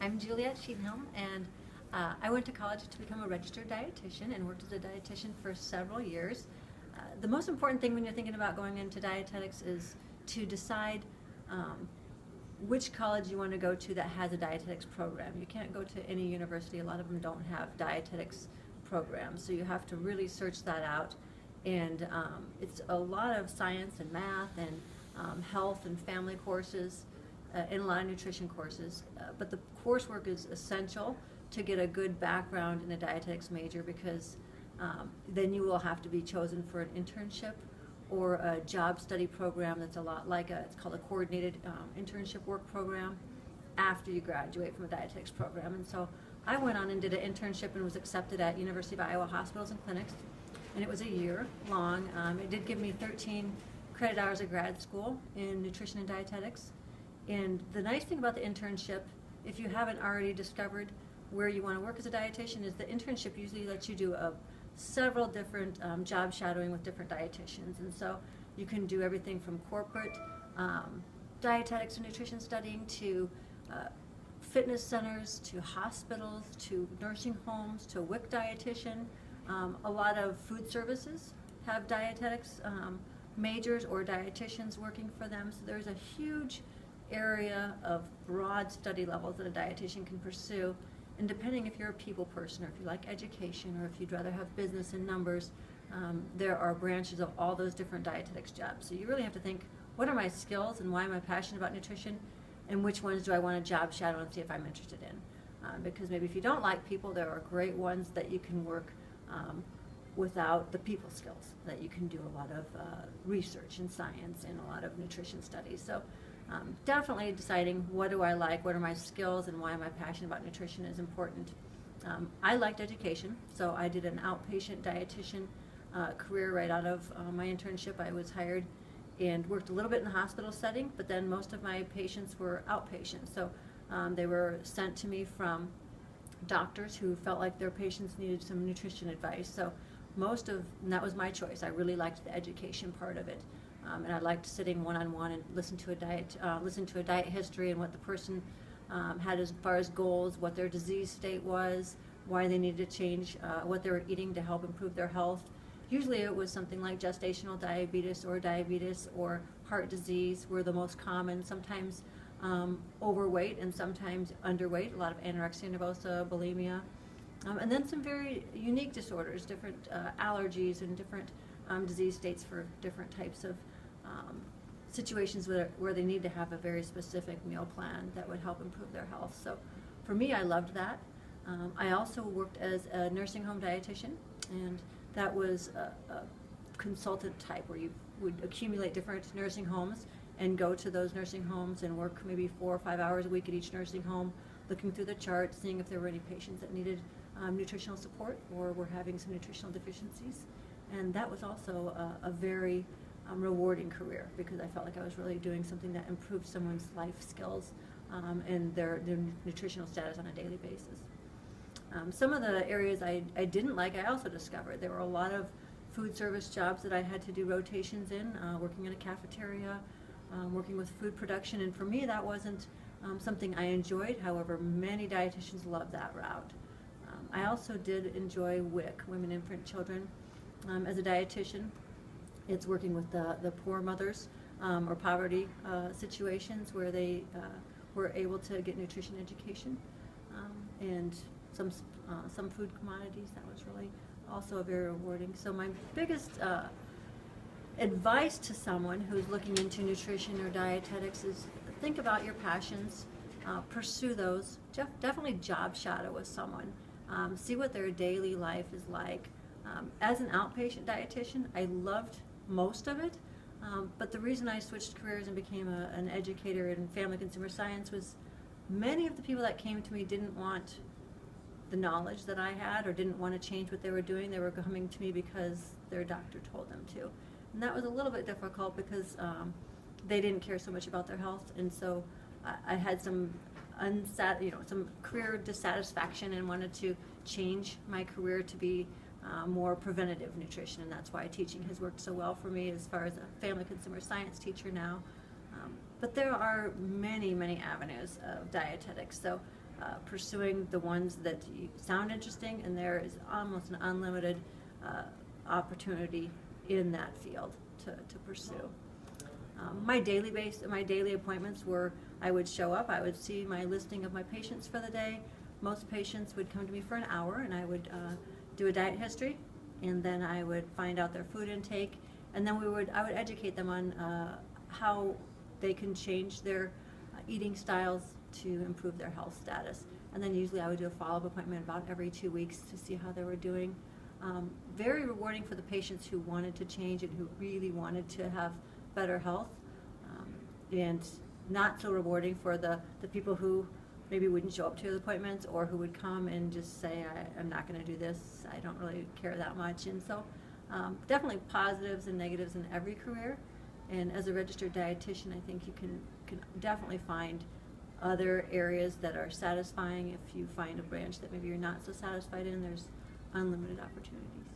I'm Juliet Sheethelm, and I went to college to become a registered dietitian and worked as a dietitian for several years. The most important thing when you're thinking about going into dietetics is to decide which college you want to go to that has a dietetics program. You can't go to any university. A lot of them don't have dietetics programs, so you have to really search that out. And it's a lot of science and math and health and family courses and a lot of nutrition courses. But the coursework is essential to get a good background in a dietetics major, because then you will have to be chosen for an internship or a job study program that's a lot like it's called a coordinated internship work program after you graduate from a dietetics program. And so I went on and did an internship and was accepted at University of Iowa Hospitals and Clinics, and it was a year long. It did give me 13 credit hours of grad school in nutrition and dietetics. And the nice thing about the internship, if you haven't already discovered where you want to work as a dietitian, is the internship usually lets you do several different job shadowing with different dietitians. And so you can do everything from corporate dietetics and nutrition studying to fitness centers, to hospitals, to nursing homes, to WIC dietitian. A lot of food services have dietetics majors or dietitians working for them. So there's a huge area of broad study levels that a dietitian can pursue. And depending if you're a people person, or if you like education, or if you'd rather have business and numbers, there are branches of all those different dietetics jobs. So you really have to think, what are my skills and why am I passionate about nutrition, and which ones do I want to job shadow and see if I'm interested in? Because maybe if you don't like people, there are great ones that you can work without the people skills, that you can do a lot of research and science and a lot of nutrition studies. So definitely deciding what do I like, what are my skills, and why am I passionate about nutrition is important. I liked education, so I did an outpatient dietitian career right out of my internship. I was hired and worked a little bit in the hospital setting, but then most of my patients were outpatients. So they were sent to me from doctors who felt like their patients needed some nutrition advice. So and that was my choice. I really liked the education part of it. And I liked sitting one-on-one and listen to a diet history and what the person had as far as goals, what their disease state was, why they needed to change what they were eating to help improve their health. Usually it was something like gestational diabetes or heart disease were the most common. Sometimes overweight and sometimes underweight, a lot of anorexia nervosa, bulimia. And then some very unique disorders, different allergies and different disease states for different types of situations where they need to have a very specific meal plan that would help improve their health. So for me, I loved that. I also worked as a nursing home dietitian, and that was a consultant type where you would accumulate different nursing homes and go to those nursing homes and work maybe 4 or 5 hours a week at each nursing home, looking through the chart, seeing if there were any patients that needed nutritional support or were having some nutritional deficiencies. And that was also a very rewarding career, because I felt like I was really doing something that improved someone's life skills and their nutritional status on a daily basis. Some of the areas I didn't like, I also discovered. There were a lot of food service jobs that I had to do rotations in, working in a cafeteria, working with food production, and for me that wasn't something I enjoyed. However, many dietitians love that route. I also did enjoy WIC, Women, Infant, Children. As a dietitian, it's working with the poor mothers or poverty situations where they were able to get nutrition education and some food commodities. That was really also very rewarding. So my biggest advice to someone who's looking into nutrition or dietetics is think about your passions, pursue those, definitely job shadow with someone, see what their daily life is like. As an outpatient dietitian, I loved most of it, but the reason I switched careers and became an educator in family consumer science was many of the people that came to me didn't want the knowledge that I had or didn't want to change what they were doing. They were coming to me because their doctor told them to. And that was a little bit difficult because they didn't care so much about their health, and so I had some some career dissatisfaction and wanted to change my career to be more preventative nutrition, and that's why teaching has worked so well for me as far as a family consumer science teacher now. But there are many, many avenues of dietetics. So pursuing the ones that sound interesting, and there is almost an unlimited opportunity in that field to pursue. My daily appointments were, I would show up, I would see my listing of my patients for the day. Most patients would come to me for an hour, and I would do a diet history, and then I would find out their food intake, and then I would educate them on how they can change their eating styles to improve their health status. And then usually I would do a follow-up appointment about every 2 weeks to see how they were doing. Very rewarding for the patients who wanted to change and who really wanted to have better health, and not so rewarding for the people who maybe wouldn't show up to the appointments, or who would come and just say, I'm not going to do this, I don't really care that much. And so definitely positives and negatives in every career. And as a registered dietitian, I think you can definitely find other areas that are satisfying. If you find a branch that maybe you're not so satisfied in, there's unlimited opportunities.